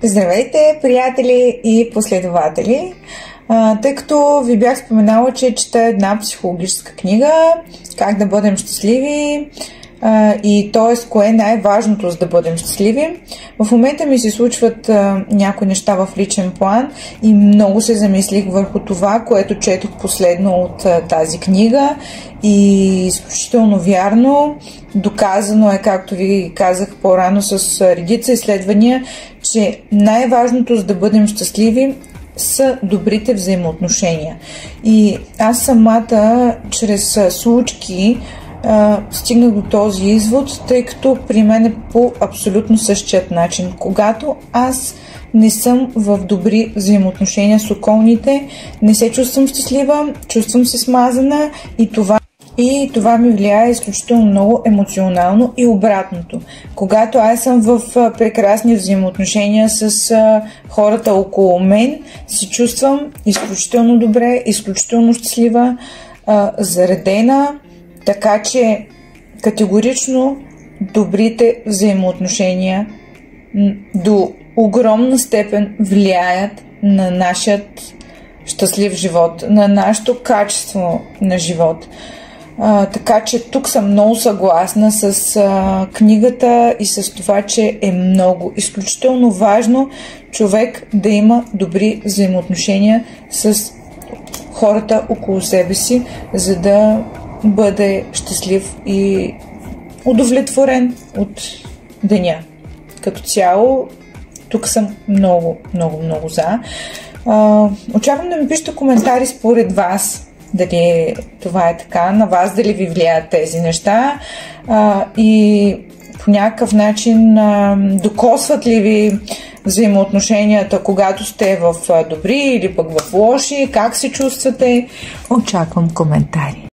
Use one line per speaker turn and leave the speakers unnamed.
Здравейте, приятели и последователи! Тъй като ви бях споменала, че чета една психологическа книга "Как да бъдем щастливи" и т.е. кое е най-важното за да бъдем щастливи. В момента ми се случват някои неща в личен план и много се замислих върху това, което четох последно от тази книга и изключително вярно. Доказано е, както ви казах по-рано с редица изследвания, че най-важното за да бъдем щастливи са добрите взаимоотношения. И аз самата чрез случки стигнах до този извод, тъй като при мен е по абсолютно същият начин. Когато аз не съм в добри взаимоотношения с околните, не се чувствам щастлива, чувствам се смазана и това ми влияе изключително много емоционално и обратното. Когато аз съм в прекрасни взаимоотношения с хората около мен, се чувствам изключително добре, изключително щастлива, заредена, така че категорично добрите взаимоотношения до огромна степен влияят на нашият щастлив живот, на нашето качество на живот. Така че тук съм много съгласна с книгата и с това, че е много изключително важно човек да има добри взаимоотношения с хората около себе си, за да бъде щастлив и удовлетворен от деня. Като цяло, тук съм много за. Очаквам да ми пишете коментари според вас, дали това е така, на вас дали ви влияят тези неща и по някакъв начин докосват ли ви взаимоотношенията, когато сте в добри или пък в лоши, как се чувствате. Очаквам коментари.